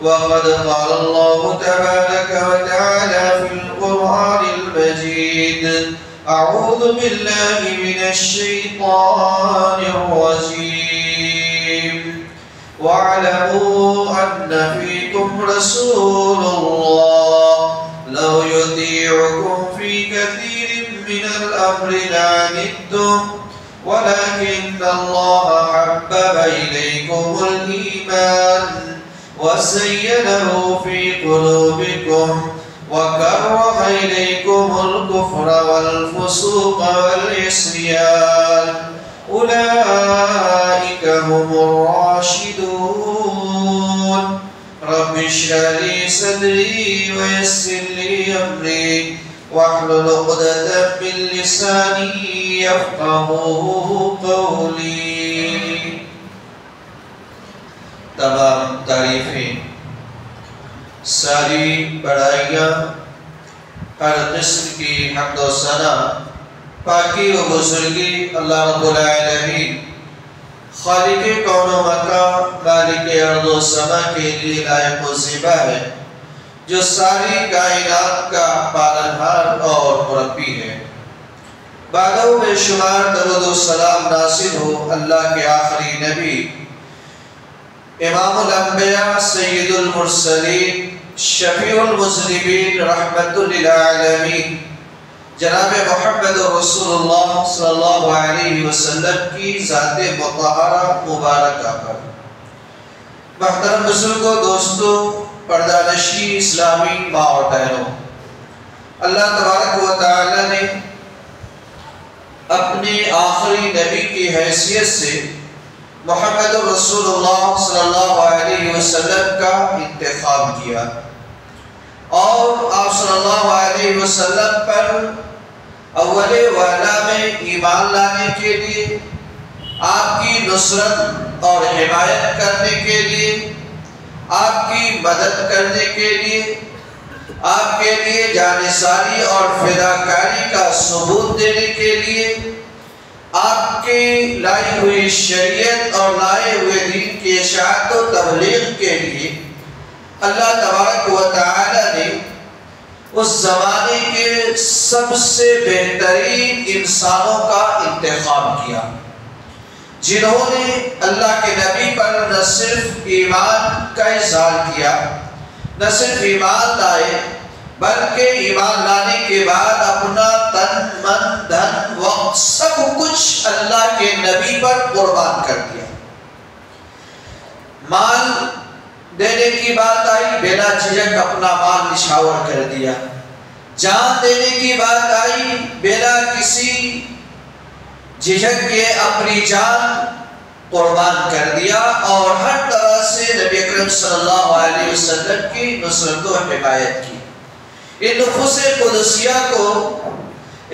وقد قال الله تبارك وتعالى في القرآن المجيد: أعوذ بالله من الشيطان الرجيم. واعلموا أن فيكم رسول الله لو يطيعكم في كثير من الأمر لعنتم ولكن الله حبب إليكم الإيمان وزينه في قلوبكم وكره إليكم الكفر والفسوق والعصيان أولئك هم الراشدون. رب اشرح لي صدري ويسر لي أمري واحلل عقدة من لساني يفقهوا قولي. تمام تعریفیں، ساری بڑائیاں، ہر قسم کی حمد و ثنا، پاکی و بزرگی اللہ رب العالمین خالق کون و مکان، مالک ارض و سما کے لیے لائق و زیبا ہے، جو ساری کائنات کا پالنہار اور مربی ہے۔ بعدو بے شمار درود و سلام نازل ہو اللہ کے آخری نبی، امام الانبیاء، سید المرسلین، شفیع المذنبین، رحمت للعالمین، جناب محمد رسول اللہ صلی اللہ علیہ وسلم کی ذات مطہرہ مبارکہ پر۔ محترم بزرگوں، دوستوں، پردہ نشین اسلامی ماں اور بہنوں، اللہ تبارک و تعالی نے اپنے آخری نبی کی حیثیت سے محمد رسول اللہ صلی اللہ علیہ وسلم کا انتخاب کیا اور آپ صلی اللہ علیہ وسلم پر اول وعلا میں ایمان لانے کے لیے، آپ کی نصرت اور حمایت کرنے کے لیے، آپ کی مدد کرنے کے لیے، آپ کے لیے جانثاری اور فداکاری کا ثبوت دینے کے لیے، آپ کی لائی ہوئی شریعت اور لائے ہوئے دین کی اشاعت و تبلیغ کے لیے اللہ تبارک و تعالی نے اس زمانے کے سب سے بہترین انسانوں کا انتخاب کیا، جنہوں نے اللہ کے نبی پر نہ صرف ایمان کا اظہار کیا، نہ صرف ایمان لائے، بلکہ ایمان لانے کے بعد اپنا تن، من، دھن، وقت سب کچھ اللہ کے نبی پر قربان کر دیا۔ مال دینے کی بات آئی، بلا جھجک اپنا مال نچھاور کر دیا۔ جان دینے کی بات آئی، بلا کسی جھجک کے اپنی جان قربان کر دیا اور ہر طرح سے نبی اکرم صلی اللہ علیہ وسلم کی نصرت و حمایت کی۔ ان نفوس قدسیہ کو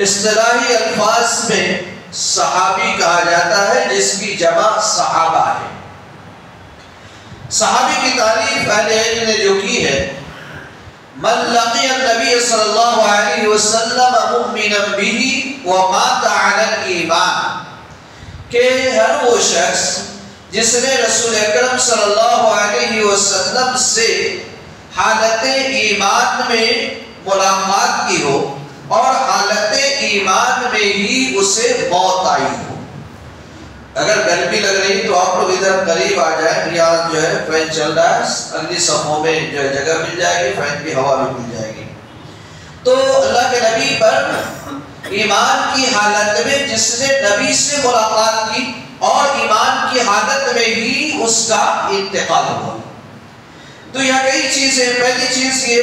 اصطلاحی الفاظ میں صحابی کہا جاتا ہے، جس کی جمع صحابہ ہے۔ صحابی کی تعریف اہل علم نے جو کی ہے: من لقی النبی صلی اللہ علیہ وسلم مؤمنا به ومات علی الایمان، کہ ہر وہ شخص جس نے رسول اکرم صلی اللہ علیہ وسلم سے حالت ایمان میں ملاقات کی ہو اور حالت ایمان میں ہی اسے موت آئی ہو۔ اگر گرمی لگ رہی تو آپ لوگ ادھر قریب آ جائیں، یہاں جو ہے فین چل رہا ہے، اگلی صفوں میں جو ہے جگہ مل جائے گی، فین کی ہوا بھی مل جائے گی۔ تو اللہ کے نبی پر ایمان کی حالت میں جس نے نبی سے ملاقات کی اور ایمان کی حالت میں ہی اس کا انتقال ہوا۔ تو یہاں کئی چیزیں، پہلی چیز یہ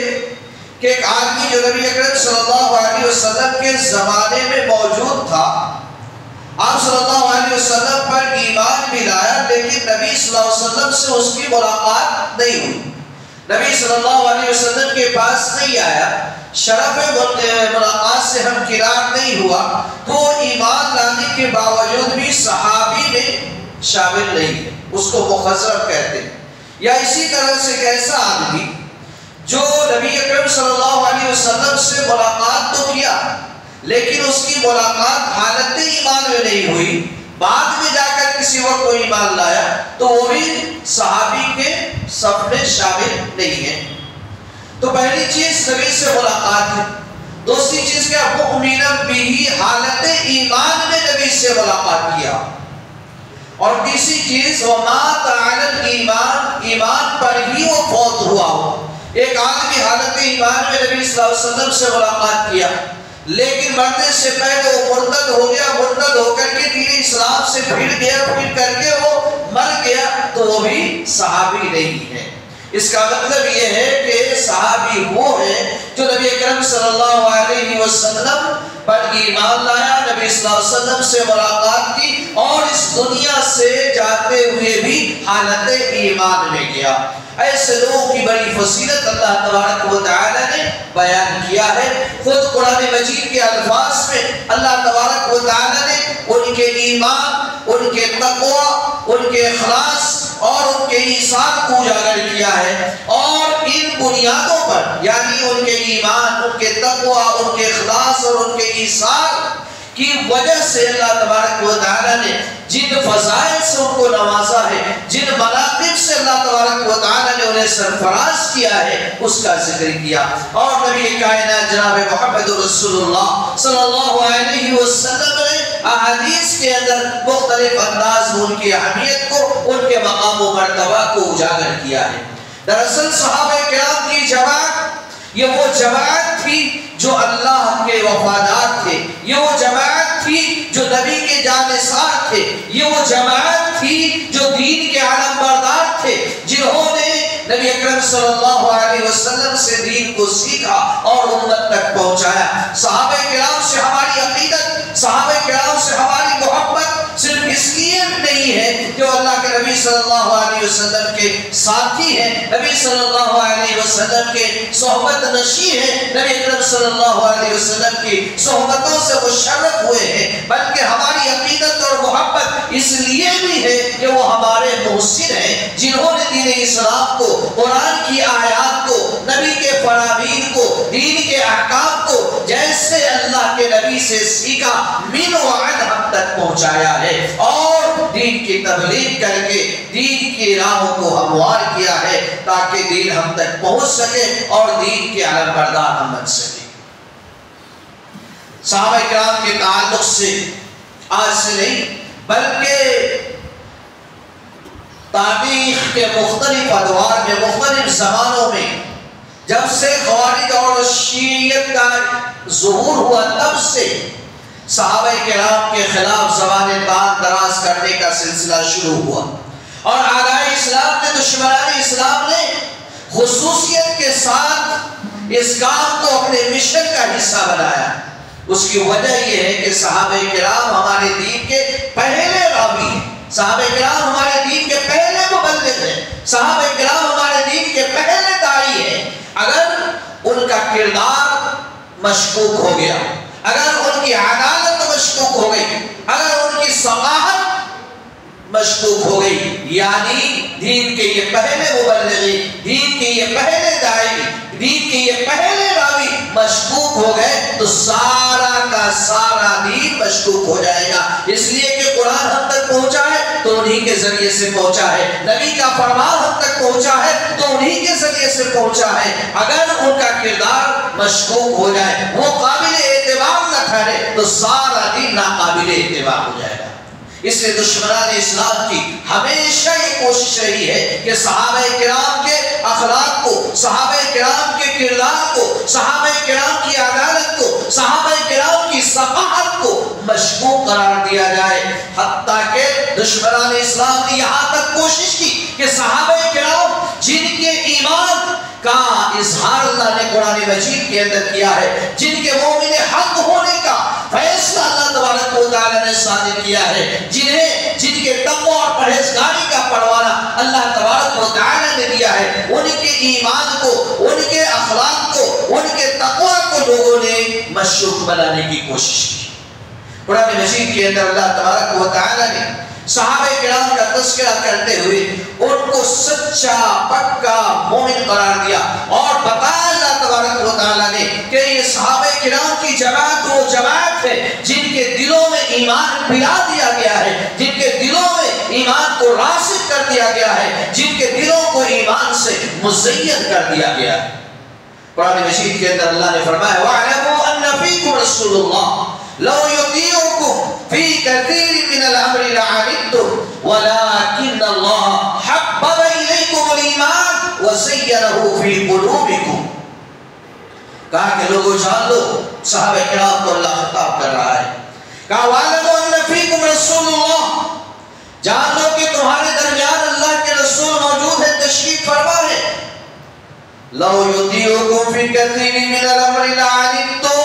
کہ ایک آدمی جو نبی اکرم صلی اللہ علیہ وسلم کے زمانے میں موجود تھا، آپ صلی اللہ علیہ وسلم پر ایمان بھی لایا، لیکن نبی صلی اللہ علیہ وسلم سے اس کی ملاقات نہیں ہوئی، نبی صلی اللہ علیہ وسلم کے پاس نہیں آیا، شرف ملاقات سے ہمکنار نہیں ہوا، تو ایمان لانے کے باوجود بھی صحابی میں شامل نہیں ہے، اس کو مخضرم کہتے ہیں۔ یا اسی طرح سے ایک ایسا آدمی جو نبی اکرم صلی اللہ علیہ وسلم سے ملاقات تو کیا، لیکن اس کی ملاقات حالت ایمان میں نہیں ہوئی، بعد میں جا کر کسی وقت کوئی ایمان لایا تو وہ بھی صحابی کے صف میں شامل نہیں ہے۔ تو پہلی چیز نبی سے ملاقات ہے۔ دوسری چیز کیا؟ مؤمنا بھی، حالت ایمان میں نبی سے ملاقات کیا۔ اور تیسری چیز ومات علی الایمان، ایمان پر ہی وہ فوت ہوا ہو۔ ایک آدمی حالت ایمان میں نبی صلی اللہ علیہ وسلم سے ملاقات کیا لیکن مرنے سے پہلے وہ مرتد ہو گیا، مرتد ہو کر کے دین اسلام سے پھر گیا، پھر کر کے وہ مر گیا، تو وہ بھی صحابی نہیں ہے۔ اس کا مطلب یہ ہے کہ صحابی وہ ہے جو نبی اکرم صلی اللہ علیہ وسلم پر ایمان لایا، نبی صلی اللہ علیہ وسلم سے ملاقات کی اور اس دنیا سے جاتے ہوئے بھی حالت ایمان میں گیا۔ ایسے لوگوں کی بڑی فضیلت اللہ تبارک و تعالی نے بیان کیا ہے۔ خود قرآن مجید کے الفاظ میں اللہ تبارک و تعالی نے ان کے ایمان، ان کے تقوی، ان کے اخلاص اور ان کے ایثار کو اجاگر کیا ہے، اور ان بنیادوں پر یعنی ان کے ایمان، ان کے تقوی، ان کے اخلاص اور ان کے ایثار کی وجہ سے اللہ تبارک و تعالی نے جن فضائل سے ان کو نوازا ہے، جن مناقب سے اللہ تبارک و تعالی نے انہیں سرفراز کیا ہے، اس کا ذکر کیا۔ اور نبی کائنات جناب محمد رسول اللہ صلی اللہ علیہ وسلم نے احادیث کے اندر مختلف انداز میں ان کی اہمیت کو، ان کے مقام و مرتبہ کو اجاگر کیا ہے۔ دراصل صحابہ کرام کی جماعت یہ وہ جماعت تھی جو اللہ کے وفادار تھے، یہ وہ جماعت تھی جو نبی کے جانثار تھے، یہ وہ جماعت تھی جو دین کے علم بردار تھے، جنہوں نے نبی اکرم صلی اللہ علیہ وسلم سے دین کو سیکھا اور امت تک پہنچایا۔ صحابہ کرام سے ہماری عقیدت، صحابہ کرام سے ہماری محبت صرف اس لیے نہیں ہے کہ وہ اللہ کے نبی صلی اللہ علیہ وسلم کے ساتھی ہیں، نبی صلی اللہ علیہ وسلم کے صحبت نشیں ہیں، نبی اکرم صلی اللہ علیہ وسلم کی صحبتوں سے مشرف ہوئے ہیں، بلکہ ہماری عقیدت اور محبت اس لیے بھی ہے کہ وہ ہمارے محسن ہیں، جنہوں نے دین اسلام کو، قرآن کی آیات کو، نبی کے فرامین کو، دین کے احکام کو جیسے اللہ کے نبی سے سیکھا من وعد ہم تک پہنچایا ہے، اور دین کی تبلیغ کر کے دین کی راہوں کو ہموار کیا ہے تاکہ دین ہم تک پہنچ سکے اور دین کے علم بردار ہم بن سکے۔ صحابہ کرام کے تعلق سے آج سے نہیں بلکہ تاریخ کے مختلف ادوار میں، مختلف زمانوں میں جب سے خوارج اور شیعیت کا ظہور ہوا تب سے صحابہ کرام کے خلاف زبان تان دراز کرنے کا سلسلہ شروع ہوا، اور اعدائے اسلام نے، دشمنان اسلام نے خصوصیت کے ساتھ اس کام کو اپنے مشن کا حصہ بنایا۔ اس کی وجہ یہ ہے کہ صحابہ کرام ہمارے دین کے پہلے راوی ہیں، صحابہ کرام ہمارے دین کے پہلے مبلغ ہیں، صحابہ کرام ہمارے دین کے پہلے داعی ہیں۔ اگر ان کا کردار مشکوک ہو گیا، اگر ان کی عدالت مشکوک ہو گئی، اگر ان کی صلاحت مشکوک ہو گئی، یعنی دین کے یہ پہلے مبلغین، دین کے یہ پہلے داعی، دین کے یہ پہلے راوی مشکوک ہو گئے تو سارا کا سارا دین مشکوک ہو جائے گا۔ اس لیے کہ قرآن ہم تک پہنچا ہے تو انہی کے ذریعے سے پہنچا ہے، نبی کا فرمان ہم تک پہنچا ہے تو انہی کے ذریعے سے پہنچا ہے۔ اگر ان کا کردار مشکوک ہو جائے، وہ قابل اعتبار نہ ٹھہرے تو سارا دین ناقابل اعتبار ہو جائے گا۔ اس لیے دشمنان اسلام کی ہمیشہ یہ کوشش رہی ہے کہ صحابہ کرام کے اخلاق کو، صحابہ کرام کے کردار کو، صحابہ کرام کی عدالت کو، صحابہ کرام کی صفاحت کو مشکوک قرار دیا جائے، حتیٰ کہ دشمنان اسلام نے یہاں تک کوشش کی کہ صحابہ کرام جن کے ایمان کا اظہار اللہ نے قرآن مجید کے اندر کیا ہے، جن کے مومن حق ہونے کا فیصلہ اللہ تبارک و تعالی نے صادر کیا ہے، جن کے تقوی اور پرہیزگاری کا پروانہ اللہ تبارک و تعالی نے دیا ہے، ان کے ایمان کو، ان کے اخلاق کو، ان کے تقوی کو لوگوں نے مشکوک بنانے کی کوشش کی۔ قرآن مجید کے اندر اللہ تبارک و تعالی نے صحابہ کرام کا تذکرہ کرتے ہوئے ان کو سچا پکا مومن قرار دیا، اور بتایا اللہ تبارک و تعالی نے کہ یہ صحابہ کرام کی جماعت وہ جماعت ہے جن کے دلوں میں ایمان پلا دیا گیا ہے، جن کے دلوں میں دیا گیا ہے، جن کے دلوں کو ایمان سے مزین کر دیا گیا ہے۔ قرآن مجید کے اندر اللہ نے فرمایا وَاعْلَمُوا أَنَّ فِيكُمْ رَسُولُ اللَّهِ لَوْ يُطِيعُكُمْ فِي كَثِيرٍ مِنَ الْأَمْرِ لَعَنِتُّمْ وَلَكِنَّ اللَّهَ حَبَّبَ إِلَيْكُمُ الْإِيمَانَ وَزَيَّنَهُ فِي قُلُوبِكُمْ۔ کہا کہ لوگوں جان لو، صحابہ کرام کو اللہ خطاب کر رہا ہے، کہا وَاعْلَمُوا أَنَّ فِيكُمْ رَسُولُ اللَّهِ، جان لو کہ تمہارے درمیان اللہ کے رسول موجود ہے، تشریف فرما ہے۔ لو یطیعکم فی کثیر من الامر لعنتم،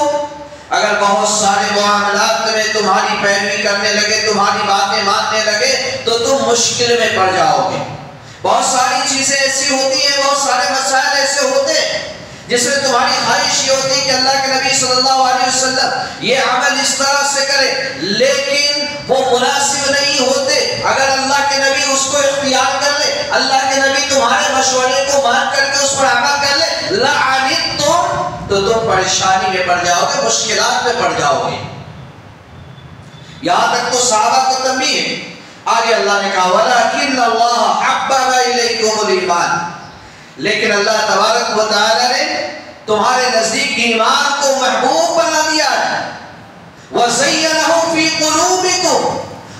اگر بہت سارے معاملات میں تمہاری پیروی کرنے لگے، تمہاری باتیں ماننے لگے تو تم مشکل میں پڑ جاؤ گے۔ بہت ساری چیزیں ایسی ہوتی ہیں، بہت سارے مسائل ایسے ہوتے ہیں جس میں تمہاری خواہش یہ ہوتی ہے کہ اللہ کے نبی صلی اللہ علیہ وسلم یہ عمل اس طرح سے کرے، لیکن وہ مناسب نہیں ہوتے۔ اگر اللہ کے نبی اس کو اختیار کر لے، اللہ کے نبی تمہارے مشورے کو مان کر کے اس پر عمل کر لے، لعنتم، تو تم پریشانی میں پڑ جاؤ گے، مشکلات میں پڑ جاؤ گے۔ یہاں تک تو صحابہ کو تنبیہ ہے۔ آگے اللہ نے کہا وَلَكِنَّ اللَّهَ حَبَّبَ إِلَيْكُمُ الْإِيمَانَ، لیکن اللہ تبارک و تعالی نے تمہارے نزدیک ایمان کو محبوب بنا دیا ہے، وَزَيَّنَهُ فِي قُلُوبِكُمْ،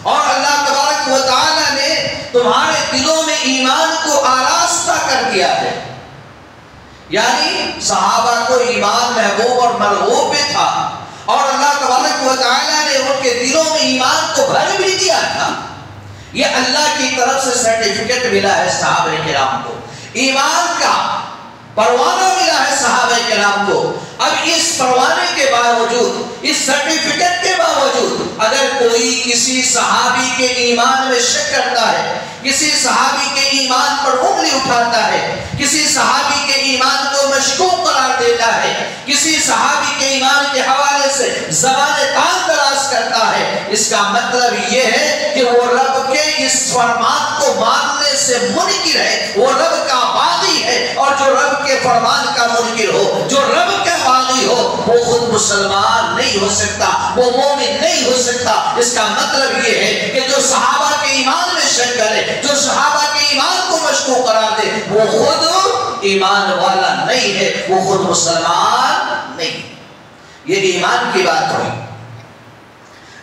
اور اللہ تبارک و تعالی نے تمہارے دلوں میں ایمان کو آراستہ کر دیا ہے۔ یعنی صحابہ کو ایمان محبوب اور مرغوب بھی تھا، اور اللہ تبارک و تعالی نے ان کے دلوں میں ایمان کو بھر بھی دیا تھا۔ یہ اللہ کی طرف سے سرٹیفکیٹ ملا ہے صحابہ کرام کو، ایمان کا پروانہ ملا ہے صحابہ کرام کو۔ اب اس پروانے کے باوجود، اس سرٹیفکیٹ کے باوجود، اگر کوئی کسی صحابی کے ایمان میں شک کرتا ہے، کسی صحابی کے ایمان پر انگلی اٹھاتا ہے، کسی صحابی کے ایمان کو مشکوک قرار دیتا ہے، کسی صحابی کے ایمان کے حوالے سے زبان تان دراز کرتا ہے، اس کا مطلب یہ ہے کہ وہ رب کے اس فرمان کو ماننے سے منکر ہے، وہ رب کا باغی ہے، اور جو رب کے فرمان کا منکر ہو، جو رب کا باغی ہو، وہ خود مسلمان نہیں ہو سکتا، وہ مومن نہیں ہو سکتا۔ اس کا مطلب یہ ہے کہ جو صحابہ کے ایمان میں شک کرے، جو صحابہ کے ایمان کو مشکوک قرار دے، وہ خود ایمان والا نہیں ہے، وہ خود مسلمان نہیں۔ یہ ایمان کی بات ہوئی۔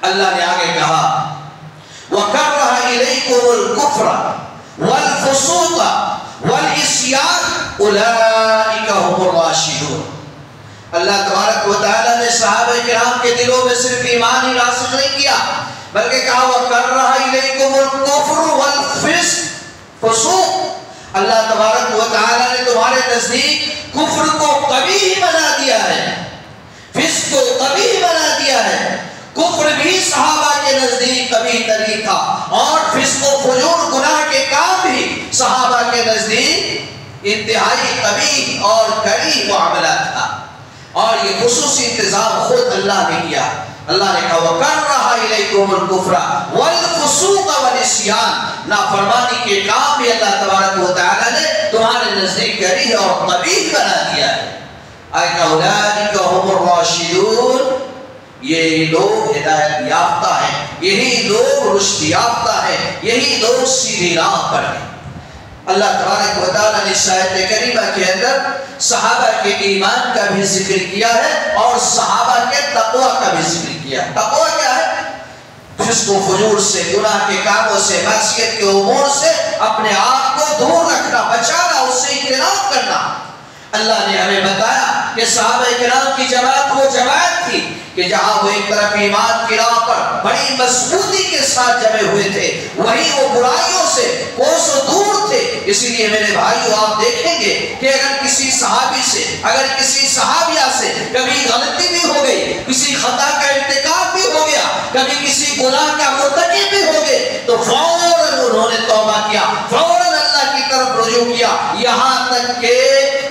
اللہ نے آگے کہا وَكَرَّهَ إِلَيْكُمُ الْكُفْرَ وَالْفُسُوقَ وَالْعِصْيَانَ أُولَئِكَ هُمُ الرَّاشِدُونَ۔ اللہ تبارک و تعالیٰ نے صحابہ کرام کے دلوں میں صرف ایمان ہی راسخ نہیں کیا، بلکہ کہا وَكَرَّهَ إِلَيْكُمُ الْكُفْرُ وَالْفُسُوقَ، اللہ تبارک و تعالیٰ نے تمہارے نزدیک کفر کو قبیح بنا دیا ہے، فسق کو قبیح بنا دیا ہے۔ کفر بھی صحابہ کے نزدیک قبیح ترین تھا، اور فسق و فجور گناہ کے کام بھی صحابہ کے نزدیک انتہائی قبیح اور کڑی معاملہ تھا، اور یہ خصوصی انتظام خود اللہ نے کیا۔ اللہ نے کہا وَكَرَّهَ إِلَيْكُمُ الْكُفْرَ وَالْفُسُوقَ وَالْعِصْيَانَ، نافرمانی کے کام بھی اللہ تبارک و تعالی نے تمہارے نزدیک کڑی اور قبیح بنا دیا ہے۔ أُولَئِكَ هُمُ الرَّاشِدُونَ، یہ لوگ ہدایت یافتہ ہیں، یہی لوگ رشد یافتہ ہیں، یہی لوگ سیدھی راہ پر ہیں۔ اللہ تبارک و تعالیٰ نے اس آیت کریمہ کے اندر صحابہ کے ایمان کا بھی ذکر کیا ہے، اور صحابہ کے تقوی کا بھی ذکر کیا ہے۔ تقوی کیا ہے؟ فسق و فجور سے، گناہ کے کاموں سے، معصیت کے امور سے اپنے آپ کو دور رکھنا، بچانا، اس سے اجتناب کرنا۔ اللہ نے ہمیں بتایا کہ صحابہ کرام کی جماعت وہ جماعت تھی کہ جہاں وہ ایک طرف ایمان کی راہ پر بڑی مضبوطی کے ساتھ جمے ہوئے تھے، وہیں وہ برائیوں سے کوسوں دور تھے۔ اسی لیے میرے بھائیو آپ دیکھیں گے کہ اگر کسی صحابی سے، اگر کسی صحابیہ سے کبھی غلطی بھی ہو گئی، کسی خطا کا ارتکاب بھی ہو گیا، کبھی کسی گناہ کا مرتکب بھی ہو گئے، تو فوراً انہوں نے توبہ کیا، فوراً اللہ کی طرف رجوع کیا، یہاں تک کہ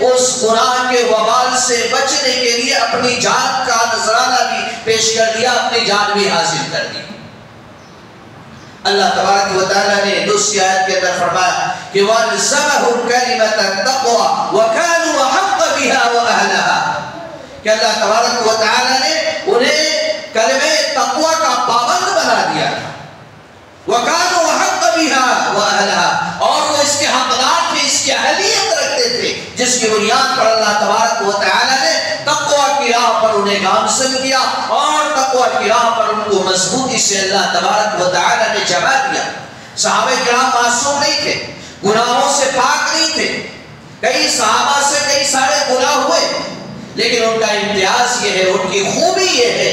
اس گناہ کے وبال سے بچنے کے لیے اپنی جان کا نذرانہ بھی پیش کر دیا، اپنی جان بھی حاصل کر دی۔ اللہ تبارک و تعالیٰ نے دوسری آیت کے اندر فرمایا کہ وَأَلْزَمَهُمْ كَلِمَةَ التَّقْوَى وَكَانُوا أَحَقَّ بِهَا وَأَهْلَهَا، کہ اللہ تبارک و تعالیٰ نے انہیں کلمہ تقوی کا پابند بنا دیا تھا۔ وَكَانُوا أَحَقَّ بها وأهلها، اور وہ اس کے حقدار تھے، اس کی اہلیت رکھتے تھے، جس کی بنیاد پر اللہ تبارک و تعالی نے تقوی کی راہ پر انہیں گامزن کیا اور تقوی کی راہ پر ان کو مضبوطی سے اللہ تبارک و تعالی نے جمع دیا۔ صحابہ کرام معصوم نہیں تھے، گناہوں سے پاک نہیں تھے، کئی صحابہ سے کئی سارے گناہ ہوئے، لیکن ان کا امتیاز یہ ہے، ان کی خوبی یہ ہے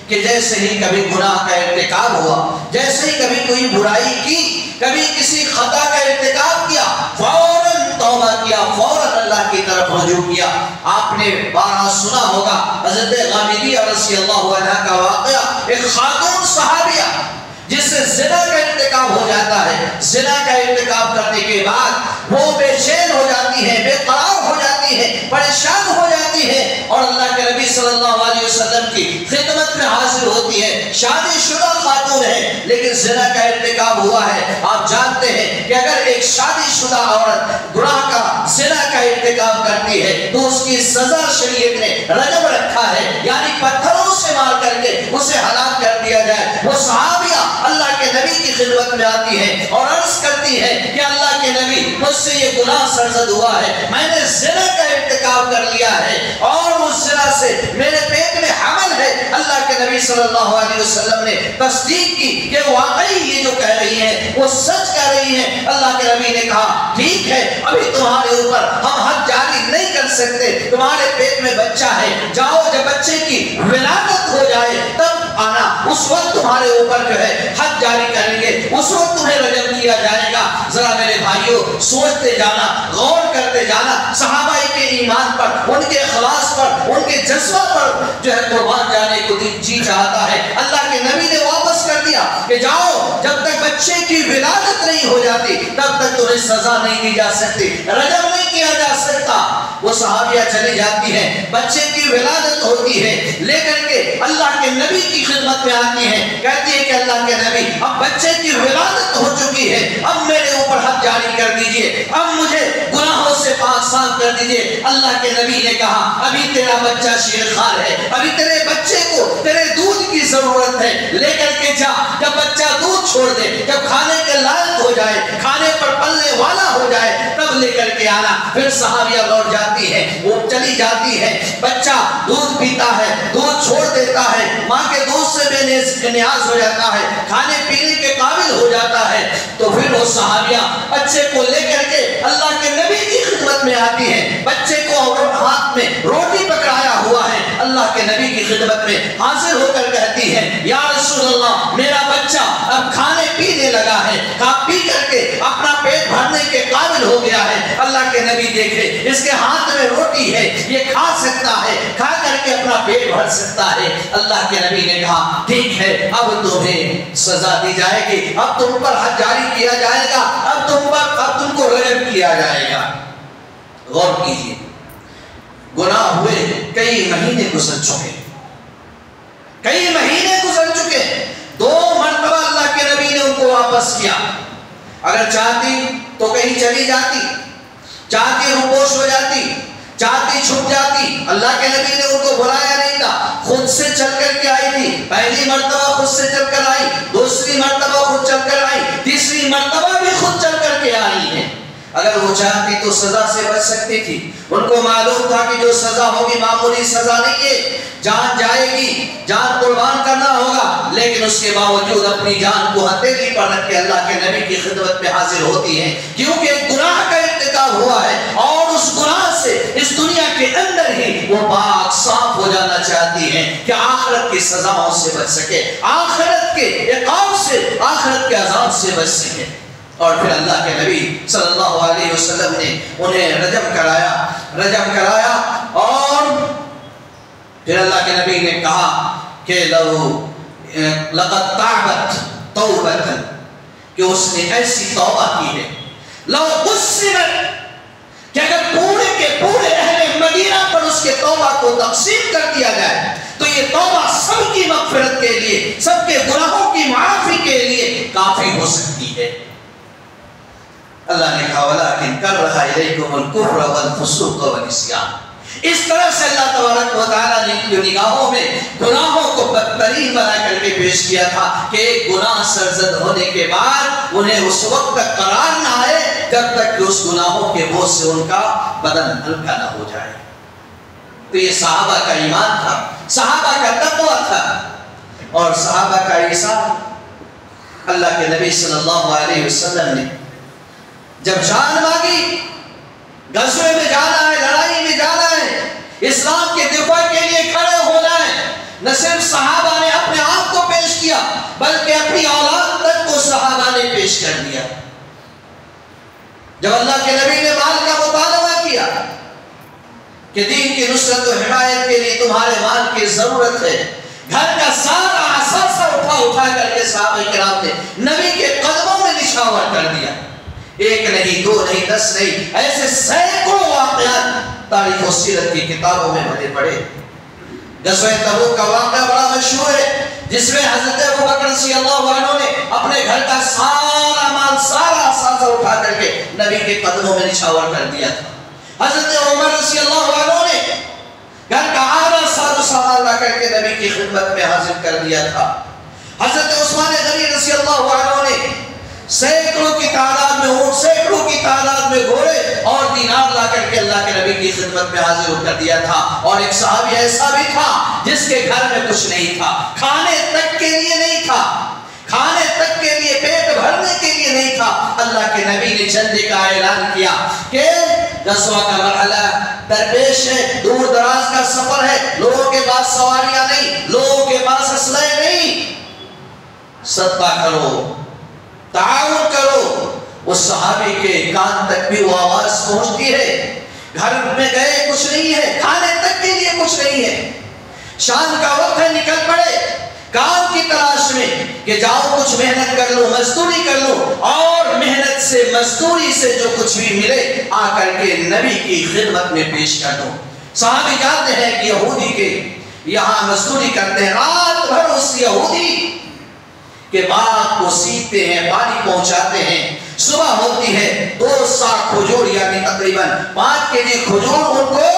کہ جیسے ہی کبھی گناہ کا ارتکاب ہوا، جیسے ہی کبھی کوئی برائی کی، کبھی کسی خطا کا ارتکاب کیا، فوراً توبہ کیا، فوراً اللہ کی طرف رجوع کیا۔ آپ نے بارہا سنا ہوگا حضرت غامدیہ رضی اللہ عنہ کا واقعہ، ایک خاتون صحابیہ جس سے زنا کا ارتکاب ہو جاتا ہے، زنا کا ارتکاب کرنے کے بعد وہ بے چین ہو جاتی ہے، بے قرار ہو جاتی ہے، پریشان ہو جاتی ہے، اور اللہ کے نبی صلی اللہ علیہ وسلم کی خدمت میں حاضر ہوتی ہے۔ شادی شدہ خاتون ہے لیکن زنا کا ارتکاب ہوا ہے۔ آپ جانتے ہیں کہ اگر ایک شادی شدہ عورت گناہ کا، زنا کا ارتکاب کرتی ہے تو اس کی سزا شریعت نے رجم رکھا ہے، یعنی پتھروں سے مار کر کے اسے ہلاک کر دیا جائے۔ وہ صحابیہ اللہ کے نبی کی خدمت میں آتی ہے اور عرض کرتی ہے کہ اللہ کے نبی، مجھ سے یہ گناہ سرزد ہوا ہے، میں نے زنا کا ارتکاب کر لیا ہے اور اس زنا سے میرے پیٹ میں حمل ہے۔ اللہ کے نبی صلی اللہ علیہ وسلم نے تصدیق کی کہ واقعی یہ جو کہہ رہی ہے وہ سچ کہہ رہی ہے۔ اللہ کے نبی نے کہا ٹھیک ہے، ابھی تمہارے اوپر ہم حد جاری نہیں کر سکتے، تمہارے پیٹ میں بچہ ہے، جاؤ جب بچے کی ولادت ہو جائے تب آنا، اس وقت تمہارے اوپر جو ہے حد جاری کریں گے، اس وقت تمہیں رجم کیا جائے گا۔ ذرا میرے بھائیوں سوچتے جانا، غور کرتے جانا، صحابہ کے ایمان پر، ان کے اخلاص پر، ان کے جذبہ پر جو ہے قربان جانے کو جی چاہتا ہے۔ اللہ کے نبی نے واپس کر دیا کہ جاؤ جب تک بچے کی ولادت نہیں ہو جاتی تب تک تمہیں سزا نہیں دی جا سکتی، رجم نہیں کیا جا سکتا۔ وہ صحابیہ چلی جاتی ہیں، بچے کی ولادت ہوتی ہے، لے کر کے اللہ کے نبی کی خدمت میں آتی ہیں، کہتی ہے کہ اللہ کے نبی اب بچے کی ولادت ہو چکی ہے، اب میرے اوپر حد جاری کر دیجئے، اب مجھے گناہوں سے پاک صاف کر دیجئے۔ اللہ کے نبی نے کہا ابھی تیرا بچہ شیرخوار ہے، ابھی تیرے بچے کو تیرے دودھ کی ضرورت ہے، لے کر کے جا، جب بچہ دودھ چھوڑ دے، جب کھانے کے لائق ہو جائے، کھانے پر پلنے والا ہو جائے تب لے کر کے آنا۔ پھر صحابیہ لوٹ جاتی ہے، وہ چلی جاتی ہے، بچہ دودھ پیتا ہے، دودھ چھوڑ دیتا ہے، ماں کے دودھ سے بے نیاز ہو جاتا ہے، کھانے پینے کے قابل ہو جاتا ہے، تو پھر وہ صحابیہ بچے کو لے کر کے اللہ کے نبی کی خدمت میں آتی ہے، بچے کو ہاتھ میں روٹی پکڑایا ہوا ہے، اللہ کے نبی کی خدمت میں حاضر ہو کر کہتی ہے یا رسول اللہ میرا بچہ اب کھانے پینے لگا ہے، کھا پی کر کے اپنا پیٹ بھرنے کے قابل ہو گیا ہے۔ اللہ کے نبی دیکھے اس کے ہاتھ میں روٹی ہے، یہ کھا سکتا ہے، کھا کر کے اپنا پیٹ بھر سکتا ہے۔ اللہ کے نبی نے کہا ٹھیک ہے، اب تمہیں سزا دی جائے گی، اب تم پر حد جاری کیا جائے گا، اب تم کو رجم کیا جائے گا۔ غور کیجیے، گناہ ہوئے کئی مہینے گزر چکے، کئی مہینے گزر چکے، 2 مرتبہ اللہ کے نبی نے ان کو واپس کیا۔ اگر چاہتی تو کہیں چلی جاتی، چاہتی روپوش ہو جاتی، چاہتی چھپ جاتی، اللہ کے نبی نے ان کو بلایا نہیں تھا، خود سے چل کر کے آئی تھی۔ پہلی مرتبہ خود سے چل کر آئی، دوسری مرتبہ خود چل کر آئی، تیسری مرتبہ بھی خود چل کر کے آئی ہے۔ اگر وہ چاہتی تو سزا سے بچ سکتی تھی، ان کو معلوم تھا کہ جو سزا ہوگی معمولی سزا نہیں ہے، جان جائے گی، جان قربان کرنا ہوگا، لیکن اس کے باوجود اپنی جان کو ہتھیلی پر رکھ کے اللہ کے نبی کی خدمت میں حاضر ہوتی ہیں، کیونکہ ایک گناہ کا ارتکاب ہوا ہے اور اس گناہ سے اس دنیا کے اندر ہی وہ پاک صاف ہو جانا چاہتی ہیں کہ آخرت کی سزاؤں سے بچ سکے، آخرت کے عقاب سے، آخرت کے عذاب سے بچ سکے۔ اور پھر اللہ کے نبی صلی اللہ علیہ وسلم نے انہیں رجم کرایا اور پھر اللہ کے نبی نے کہا کہ لقد تعبت توبۃ، کہ اس نے ایسی توبہ کی ہے، لو قسمت، کہ اگر پورے کے پورے اہل مدینہ پر اس کے توبہ کو تقسیم کر دیا جائے تو یہ توبہ سب کی مغفرت کے لیے، سب کے گناہوں کی معافی کے لیے کافی ہو سکتی ہے۔ اللہ نے کہا وَلَٰكِنْ كَرَّهَ إِلَيْكُمُ الْكُفْرَ وَالْفُسُوقَ وَالْعِصْيَانَ، اس طرح سے اللہ تبارک و تعالیٰ نے جو نگاہوں میں گناہوں کو بدترین بنا کر کے پیش کیا تھا کہ ایک گناہ سرزد ہونے کے بعد انہیں اس وقت تک قرار نہ آئے جب تک کہ اس گناہوں کے بوجھ سے ان کا بدن ہلکا نہ ہو جائے۔ تو یہ صحابہ کا ایمان تھا، صحابہ کا تقویٰ تھا، اور صحابہ کا ایثار۔ اللہ کے نبی صلی اللہ علیہ وسلم نے جب جان مانگی، غزوے میں جانا ہے، لڑائی میں جانا ہے، اسلام کے دفاع کے لیے کھڑے ہونا ہے، نہ صرف صحابہ نے اپنے آپ کو پیش کیا بلکہ اپنی اولاد تک کو صحابہ نے پیش کر دیا۔ جب اللہ کے نبی نے مال کا مطالبہ کیا کہ دین کی نصرت و حمایت کے لیے تمہارے مال کی ضرورت ہے، گھر کا سارا اثاثہ اٹھا کر کے صحابہ کرام نے نبی کے قدموں میں نچھاور کر دیا۔ ایک نہیں، دو نہیں، 10 نہیں، ایسے سینکڑوں واقعات تاریخ و سیرت کی کتابوں میں بھرے پڑے۔ غزوہ تبوک کا واقعہ بڑا مشہور ہے، جس میں حضرت ابوبکر رضی اللہ عنہ نے اپنے گھر کا سارا مال، سارا اثاثہ اٹھا کر کے نبی کے قدموں میں نچھاور کر دیا تھا۔ حضرت عمر رضی اللہ عنہ نے گھر کا آدھا ساز و سامان لا کر کے نبی کی خدمت میں حاضر کر دیا تھا۔ حضرت عثمان غنی رضی اللہ عنہ نے سینکڑوں کی تعداد میں اونٹ، سینکڑوں کی تعداد میں گھوڑے اور دینار لا کر کے اللہ کے نبی کی خدمت میں حاضر کر دیا تھا۔ اور ایک صحابی ایسا بھی تھا جس کے گھر میں کچھ نہیں تھا، کھانے تک کے لیے نہیں تھا، کھانے تک کے لیے، پیٹ بھرنے کے لیے نہیں تھا۔ اللہ کے نبی نے جنگ کا اعلان کیا کہ غزوہ کا مرحلہ درپیش ہے، دور دراز کا سفر ہے، لوگوں کے پاس سواریاں نہیں، لوگوں کے پاس اسلحے نہیں، صدقہ کرو، تعاون کرو۔ اس صحابی کے کان تک بھی وہ آواز پہنچتی ہے، گھر میں گئے کچھ نہیں ہے، کھانے تک کے لیے کچھ نہیں ہے، شام کا وقت ہے، نکل پڑے کام کی تلاش میں کہ جاؤ کچھ محنت کر لو، مزدوری کر لو، اور محنت سے، مزدوری سے جو کچھ بھی ملے آ کر کے نبی کی خدمت میں پیش کر دو۔ صحابی جانتے ہیں کہ یہودی کے یہاں مزدوری کرتے ہیں، رات بھر اس یہودی کہ باغ کو سیتے ہیں، پانی پہنچاتے ہیں، صبح ہوتی ہے 2 سا کھجور یعنی تقریباً 5 کیجی کھجور ان کو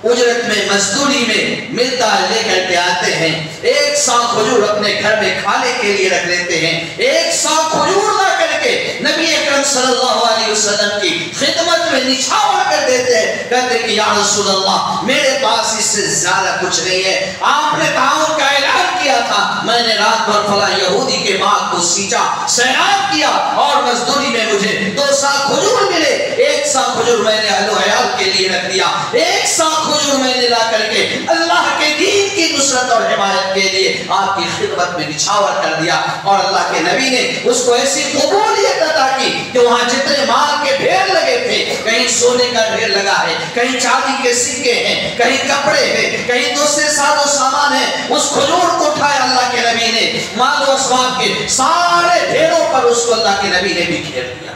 اجرت میں، مزدوری میں ملتا لے کر کے آتے ہیں۔ 1 سا کھجور اپنے گھر میں کھانے کے لیے رکھ لیتے ہیں، 1 سا کھجور لا کر کے نبی اکرم صلی اللہ علیہ وسلم کی خدمت میں نچھاور کر دیتے ہیں، کہتے ہیں کہ یا رسول اللہ میرے پاس اس سے زیادہ کچھ نہیں ہے، آپ نے تعاون کا اعلان کیا تھا، میں نے رات بھر فلاں یہودی کے باغ کو سینچا، سیراب کیا، اور مزدوری میں مجھے 2 سا کھجور ملے، 1 سا کھجور میں نے اہل و عیال کے لیے رکھ دیا، 1 سا کھجور میں نے لا کر کے اللہ کے دین کی نصرت اور حمایت کے لیے آپ کی خدمت میں نچھاور کر دیا۔ اور اللہ کے نبی نے اس کو ایسی قبولیت عطا کی کہ وہاں جتنے مال کے ڈھیر لگے تھے، کہیں سونے کا ڈھیر لگا ہے، کہیں چاندی کے سکے ہیں، کہیں کپڑے ہیں، کہیں دوسرے ساز و سامان ہیں، اس کھجور کو اٹھایا اللہ کے نبی نے، مال و اسباب کے سارے ڈھیروں پر اس کو اللہ کے نبی نے بھی گھیر دیا۔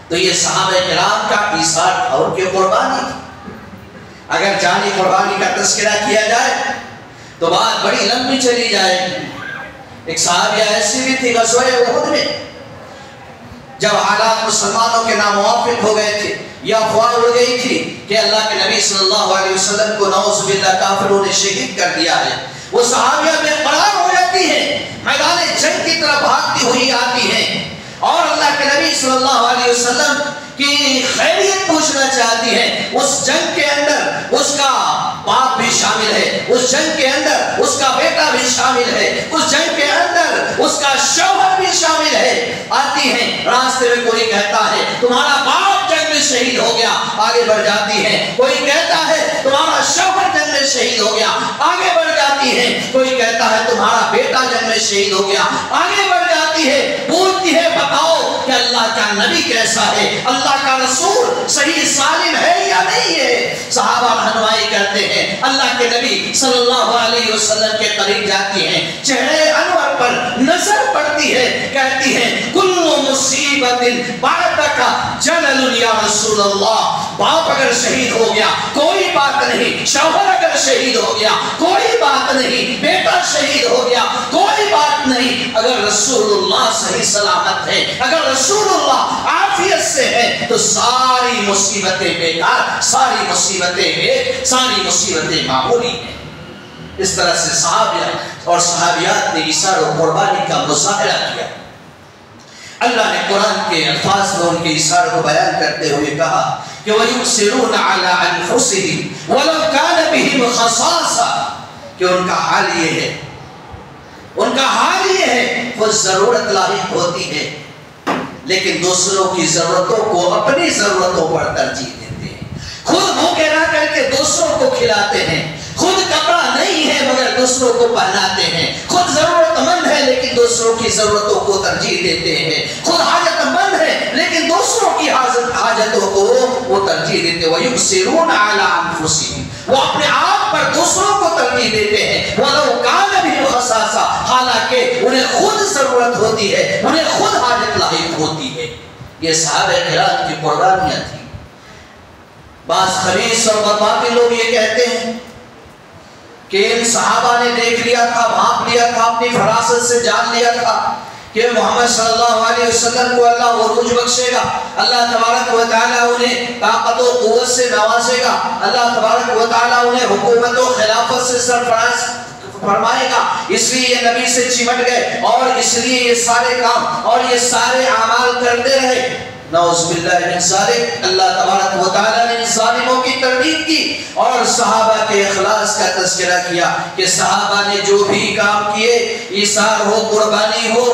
تو یہ صحابہ کرام کا ایثار تھا، ان کی قربانی تھی۔ اگر جانی قربانی کا تذکرہ کیا جائے تو بات بڑی لمبی چلی جائے گی۔ ایک صحابیہ ایسی بھی تھی غزوہ احد میں، جب حالات مسلمانوں کے ناموافق ہو گئے تھے یا افواہ اڑ گئی تھی کہ اللہ کے نبی صلی اللہ علیہ وسلم کو نعوذ باللہ کافروں نے شہید کر دیا ہے، وہ صحابیہ بے قرار ہو جاتی ہیں، میدان جنگ کی طرف بھاگتی ہوئی آتی ہیں، اور اللہ کے نبی صلی اللہ علیہ وسلم کی خیریت پوچھنا چاہتی ہیں۔ اس جنگ کے اندر اس کا باپ بھی شامل ہے، اس جنگ کے اندر اس کا بیٹا بھی شامل ہے، اس جنگ کے اندر اس کا شوہر بھی شامل ہے۔ آتی ہیں، راستے میں کوئی کہتا ہے تمہارا باپ جنگ میں شہید ہو گیا، آگے بڑھ جاتی ہیں، کوئی کہتا ہے تمہارا شوہر جنگ میں شہید ہو گیا، آگے بڑھ جاتی ہیں، کوئی کہتا ہے تمہارا بیٹا جنگ میں شہید ہو گیا، آگے بڑھ جاتی ہے، پوچھتی ہے بتاؤ کہ اللہ کا نبی کیسا ہے، اللہ کا رسول صحیح سالم ہے یا نہیں ہے۔ صحابہ رہنمائی کرتے ہیں، اللہ کے نبی صلی اللہ علیہ وسلم کے قریب جاتی ہیں، چہرے انور پر نظر پڑتی ہے، کہتی ہیں کل مصیبت بعدک جلل یا رسول اللہ، باپ اگر شہید ہو گیا کوئی بات نہیں، شوہر اگر شہید ہو گیا کوئی بات نہیں، بیٹا شہید ہو گیا کوئی بات نہیں. اگر رسول اللہ صحیح سلامت ہے، اگر رسول اللہ عافیت سے ہے تو ساری مصیبتیں بیکار، ساری مصیبتیں معمولی ہیں. اس طرح سے صحابہ اور صحابیات نے ایثار و قربانی کا مظاہرہ کیا. اللہ نے قرآن کے الفاظ میں ان کے ایثار کو بیان کرتے ہوئے کہا کہ وَيُؤْثِرُونَ عَلَىٰ أَنفُسِهِمْ وَلَوْ كَانَ بِهِمْ خَصَاصَةٌ، کہ ان کا حال یہ ہے وہ ضرورت لاحق ہوتی ہے لیکن دوسروں کی ضرورتوں کو اپنی ضرورتوں پر ترجیح دیتے ہیں. خود بھوکے رہ کر کے دوسروں کو کھلاتے ہیں، خود کپڑا نہیں ہے مگر دوسروں کو پہناتے ہیں، خود ضرورت مند ہے لیکن دوسروں کی ضرورتوں کو ترجیح دیتے ہیں، خود حاجت مند ہے لیکن دوسروں کی حاجتوں کو وہ ترجیح دیتے ہیں. وَيُؤْثِرُونَ عَلَىٰ أَنفُسِهِمْ، وہ اپنے آپ پر دوسروں کو ترجیح دیتے ہیں. وَلَوْ كَانَ بِهِمْ خَصَاصَةٌ، حالانکہ انہیں خود ضرورت ہوتی ہے، انہیں خود حاجت لاحق ہوتی ہے. یہ صحابہ کرام کی قربانیاں تھیں. بعض خبیث اور بدباطل لوگ یہ کہتے ہیں کہ ان صحابہ نے دیکھ لیا تھا، بھانپ لیا تھا، اپنی فراست سے جان لیا تھا کہ محمد صلی اللہ علیہ وسلم کو اللہ عروج بخشے گا، اللہ تبارک و تعالیٰ انہیں طاقت و قوت سے نوازے گا، اللہ تبارک و تعالیٰ انہیں حکومت و خلافت سے سرفراز فرمائے گا، اس لیے یہ نبی سے چمٹ گئے اور اس لیے یہ سارے کام اور یہ سارے اعمال کرتے رہے. نعوذ باللہ من ذالک. اللہ تبارک و تعالیٰ نے ظالموں کی تردید کی اور صحابہ کے اخلاص کا تذکرہ کیا کہ صحابہ نے جو بھی کام کیے، ایثار ہو، قربانی ہو،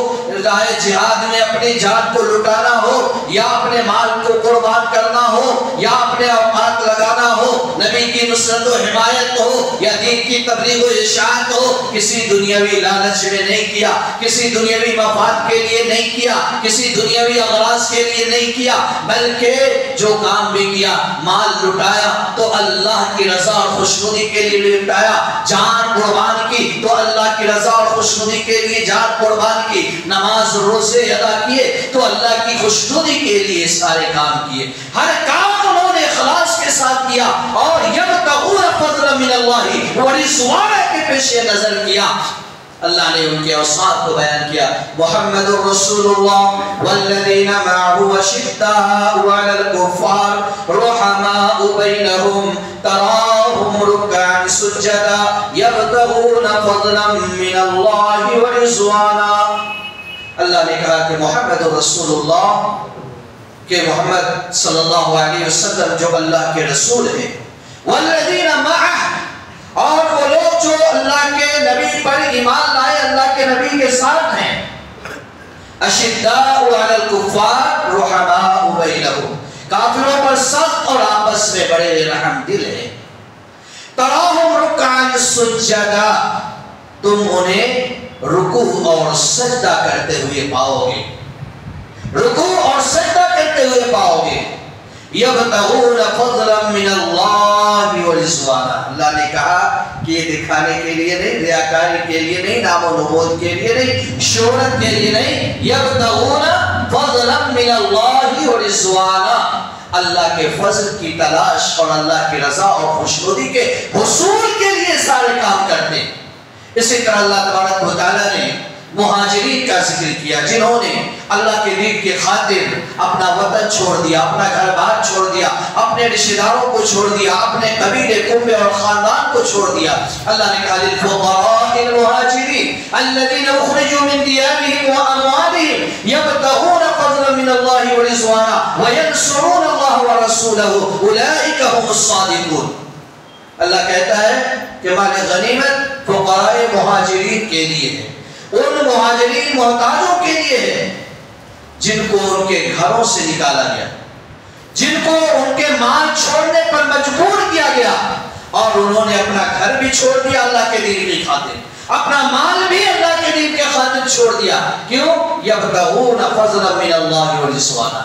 راہ جہاد میں اپنی جان کو لٹانا ہو یا اپنے مال کو قربان کرنا ہو یا اپنے اوقات لگانا ہو، نبی کی نصرت و حمایت ہو یا دین کی تبلیغ و اشاعت ہو، کسی دنیاوی لالچ میں نہیں کیا، کسی دنیاوی مفاد کے لیے نہیں کیا، کسی دنیاوی اغراض کے لیے نہیں کیا، بلکہ جو کام بھی کیا، مال لٹایا تو اللہ کی رضا اور خوشنودی کے لیے لٹایا، جان قربان کی تو اللہ کی رضا اور خوشنودی کے لیے جان قربان کی، نماز روزے ادا کیے تو اللہ کی خوشنودی کے لیے سارے کام کیے. ہر کام انہوں نے اخلاص کے ساتھ کیا اور یبتغون فضلا من اللہ ورضوانا کے پیش نظر کیا. اللہ نے ان کے اوصاف کو بیان کیا. محمد رسول اللہ والذین معه اشداء علی الکفار رحماء بینہم تراہم رکعا سجدا یبتغون فضلا من اللہ ورضوانا. اللہ نے کہا کہ محمد رسول اللہ، کہ محمد صلی اللہ علیہ وسلم جو اللہ کے رسول ہیں، والذین معه، اور وہ لوگ جو اللہ کے نبی پر ایمان لائے، اللہ کے نبی کے ساتھ ہیں، اشداء علی الکفار رحماء بینہم، کافروں پر سخت اور آپس میں بڑے رحم دل ہیں. تراہم رکعا سجدا، تم انہیں رکوع اور سجدہ کرتے ہوئے پاؤ گے، رکوع اور سجدہ کرتے ہوئے پاؤ گے. یبتغون فضلا من اللہ ورضوانا، اللہ نے کہا کہ یہ دکھانے کے لیے نہیں، ریاکاری کے لیے نہیں، نام و نمود کے لیے نہیں، شہرت کے لیے نہیں. یبتغون فضلا من اللہ ورضوانا، اللہ کے فضل کی تلاش اور اللہ کی رضا اور خوشنودی کے حصول کے لیے سارے کام کرتے ہیں. اسی طرح اللہ تبارک و تعالیٰ نے مہاجرین کا ذکر کیا، جنہوں نے اللہ کے دین کے خاطر اپنا وطن چھوڑ دیا، اپنا گھر بار چھوڑ دیا، اپنے رشتہ داروں کو چھوڑ دیا، اپنے قبیلے کنبے اور خاندان کو چھوڑ دیا. اللہ نے کہا للفقراء المہاجرین الذین اخرجوا من دیارہم واموالہم یبتغون فضلا من اللہ ورضوانا وینصرون اللہ ورسولہ اولئک هم الصادقون. اللہ کہتا ہے کہ مال غنیمت فقراء مہاجرین کے لیے ہے، ان مہاجرین محتاجوں کے لیے ہے جن کو ان کے گھروں سے نکالا گیا، جن کو ان کے مال چھوڑنے پر مجبور کیا گیا اور انہوں نے اپنا گھر بھی چھوڑ دیا اللہ کے دین کی خاطر، اپنا مال بھی اللہ کے دین کے خاطر چھوڑ دیا. کیوں؟ یبتغون فضلا من اللہ ورضوانا.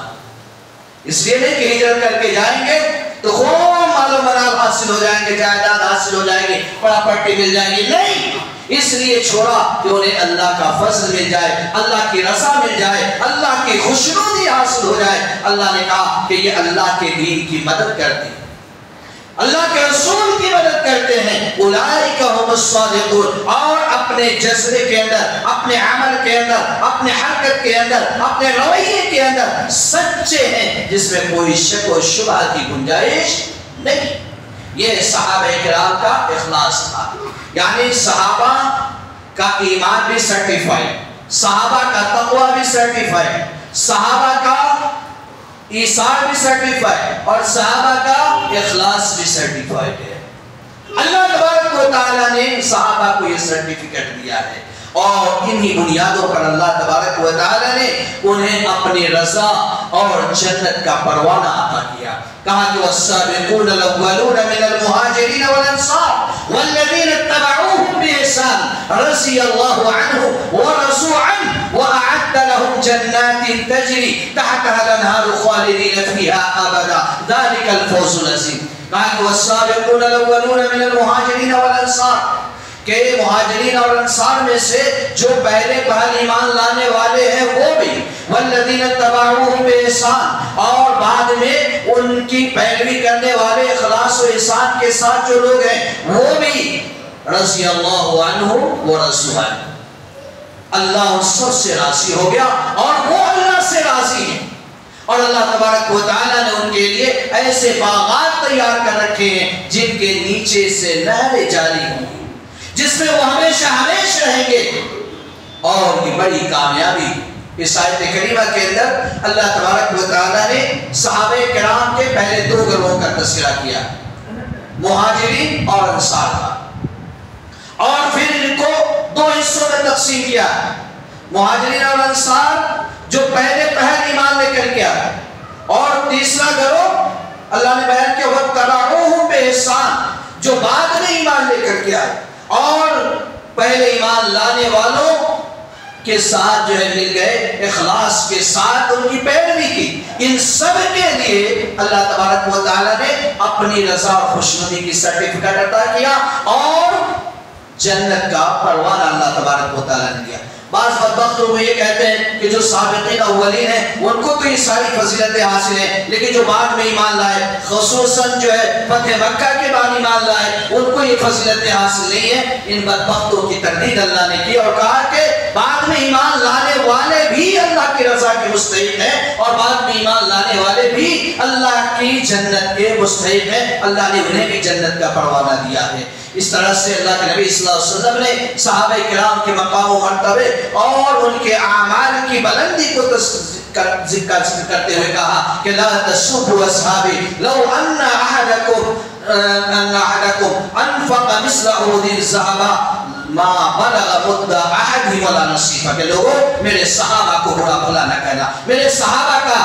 اس لیے نہیں کہ ہجرت کر کے جائیں گے تو خوب مال و منال حاصل ہو جائیں گے، جائیداد حاصل ہو جائیں گے، پراپرٹی مل جائے گی، نہیں، اس لیے چھوڑا کہ انہیں اللہ کا فضل مل جائے، اللہ کی رضا مل جائے، اللہ کی خوشنودی حاصل ہو جائے. اللہ نے کہا کہ یہ اللہ کے دین کی مدد کرتے. اللہ کے رسول کی مدد کرتے ہیں، اولئک هم الصادقون، اور اپنے جذبے کے اندر، اپنے عمل کے اندر، اپنے حرکت کے اندر، اپنے رویے کے اندر سچے ہیں، جس میں کوئی شک و شبہ کی گنجائش نہیں۔ یہ صحابہ کرام کا اخلاص تھا، یعنی صحابہ کا ایمان بھی سرٹیفائڈ، صحابہ کا تقوی بھی سرٹیفائڈ، صحابہ کا ایثار بھی سرٹیفائڈ، اور صحابہ کا اخلاص بھی سرٹیفائڈ ہے۔ اللہ تبارک و تعالیٰ نے صحابہ کو یہ سرٹیفکیٹ دیا ہے، اور انہی بنیادوں پر اللہ تبارک و تعالیٰ نے انہیں اپنی رضا اور جنت کا پروانہ عطا کیا۔ کہا کہ والسابقون الاولون من المہاجرین والانصار والذین اتبعوهم بإحسان رضی اللہ عنہم ورضوا عنہ وأعد لهم جنات تجری تحتها الانہار خالدین فیها ابدا ذلک الفوز العظیم۔ کہا کہ والسابقون الاولون من المہاجرین والانصار، کہ مہاجرین اور انصار میں سے جو پہلے پہل ایمان لانے والے ہیں وہ بھی، والذین اتبعوهم بإحسان، اور بعد میں ان کی پیروی کرنے والے اخلاص و احسان کے ساتھ جو لوگ ہیں وہ بھی، رضی اللہ عنہم ورضوا عنہ، اللہ ان سب سے راضی ہو گیا اور وہ اللہ سے راضی ہیں۔ اور اللہ تبارک و تعالیٰ نے ان کے لیے ایسے باغات تیار کر رکھے ہیں جن کے نیچے سے نہریں جاری ہوں گی، جس میں وہ ہمیشہ ہمیشہ رہیں گے، اور یہ بڑی کامیابی۔ اس آیت کریمہ کے اندر اللہ تبارک و تعالیٰ نے صحابہ کرام کے پہلے دو گروہوں کا تذکرہ کیا، مہاجرین اور انصار کا، اور پھر ان کو دو حصوں میں تقسیم کیا، مہاجرین اور انصار جو پہلے پہل ایمان لے کر کے آئے، اور تیسرا گروہ اللہ نے بیان کیا وَاتَّبَعُوهُمْ بِإِحْسَانٍ، جو بعد میں ایمان لے کر کے آئے اور پہلے ایمان لانے والوں کے ساتھ جو ہے مل گئے، اخلاص کے ساتھ ان کی پیروی کی۔ ان سب کے لیے اللہ تبارک و تعالیٰ نے اپنی رضا اور خوشنودی کی سرٹیفکیٹ عطا کیا اور جنت کا پروانہ اللہ تبارک و تعالیٰ نے دیا۔ بعض بدبخت لوگ یہ کہتے ہیں کہ جو سابقین اولین ہیں ان کو تو یہ ساری فضیلتیں حاصل ہیں، لیکن جو بعد میں ایمان لائے، خصوصاً جو ہے فتح مکہ کے بعد ایمان لائے، ان کو یہ فضیلتیں حاصل نہیں ہیں۔ ان بدبختوں کی تردید اللہ نے کی اور کہا کہ بعد میں ایمان لانے والے بھی اللہ کی رضا کے مستحق ہیں، اور بعد میں ایمان لانے والے بھی اللہ کی جنت کے مستحق ہیں، اللہ نے انہیں بھی جنت کا پروانہ دیا ہے۔ اس طرح سے اللہ کے نبی صلی اللہ علیہ وسلم نے صحابہ کرام کے مقام و مرتبے اور ان کے اعمال کی بلندی کو ذکر کرتے ہوئے کہا کہ لا تسبوا اصحابی لو ان احدکم انفق مثل احد الذهب ما بلغ مد احدهم ولا نصیفہ، کہ لوگوں میرے صحابہ کو برا بھلا نہ کہنا، میرے صحابہ کا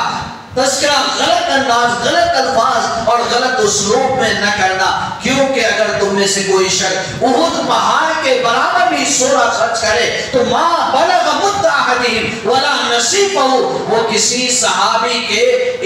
تذکرہ غلط انداز، غلط الفاظ اور غلط اسلوب میں نہ کرنا، کیونکہ اگر تم میں سے کوئی شخص احد پہاڑ کے برابر بھی سونا خرچ کرے تو ما بلغ مد احدہم ولا نصیفہ، وہ کسی صحابی کے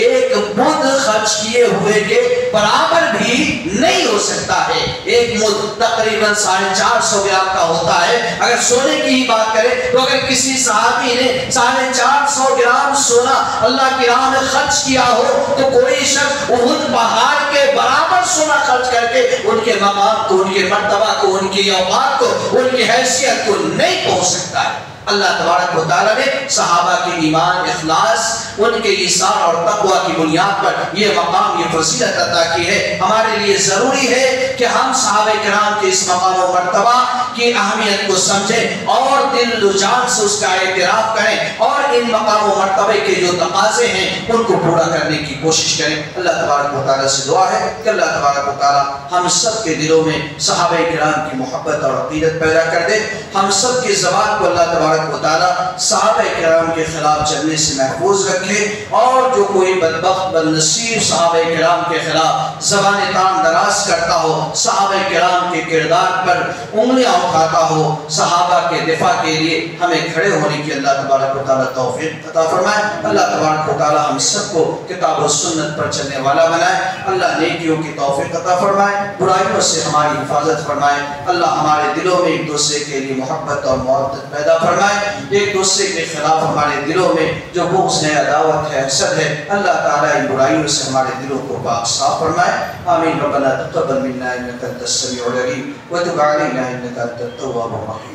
ایک مد خرچ کیے ہوئے کے برابر بھی نہیں ہو سکتا ہے۔ ایک مد تقریباً 450 گرام کا ہوتا ہے۔ اگر سونے کی ہی بات کریں تو اگر کسی صحابی نے 450 گرام سونا اللہ کی راہ میں خرچ کیا ہو تو کوئی شخص احد پہاڑ کے برابر سونا خرچ کر کے ان کے مقام کو، ان کے مرتبہ کو، ان کی اوقات کو، ان کی حیثیت کو نہیں پہنچ سکتا ہے۔ اللہ تبارک و تعالیٰ نے صحابہ کے ایمان، اخلاص، ان کے ایثار اور تقوی کی بنیاد پر یہ مقام، یہ فضیلت عطا کی ہے۔ ہمارے لیے ضروری ہے کہ ہم صحابہ کرام کے اس مقام و مرتبہ کی اہمیت کو سمجھیں اور دل و جان سے اس کا اعتراف کریں، اور ان مقام و مرتبے کے جو تقاضے ہیں ان کو پورا کرنے کی کوشش کریں۔ اللہ تبارک و تعالیٰ سے دعا ہے کہ اللہ تبارک و تعالیٰ ہم سب کے دلوں میں صحابہ کرام کی محبت اور عقیدت پیدا کر دے، ہم سب کی زبان کو اللہ تبارک و تعالیٰ صحابہ کرام کے خلاف چلنے سے محفوظ رکھے، اور جو کوئی بدبخت بد نصیب صحابہ کرام کے خلاف زبان تان دراز کرتا ہو، صحابہ کرام کے کردار پر انگلیاں اٹھاتا ہو، صحابہ کے دفاع کے لیے ہمیں کھڑے ہونے کی اللہ تبارک و تعالیٰ توفیق عطا فرمائے۔ اللہ تبارک و تعالیٰ ہم سب کو کتاب و سنت پر چلنے والا بنائے، اللہ نیکیوں کی توفیق عطا فرمائے، برائیوں سے ہماری حفاظت فرمائے، اللہ ہمارے دلوں میں ایک دوسرے کے لیے محبت اور محبت پیدا فرمائے، ایک دوسرے کے خلاف ہمارے دلوں میں جو بغض ہے عداوت ہے، حسد ہے، اللہ تعالیٰ ان برائیوں سے ہمارے دلوں کو پاک صاف فرمائے. آمین. ربنا تقبل منا انك انت السميع العليم وتب علينا انك انت التواب الرحيم.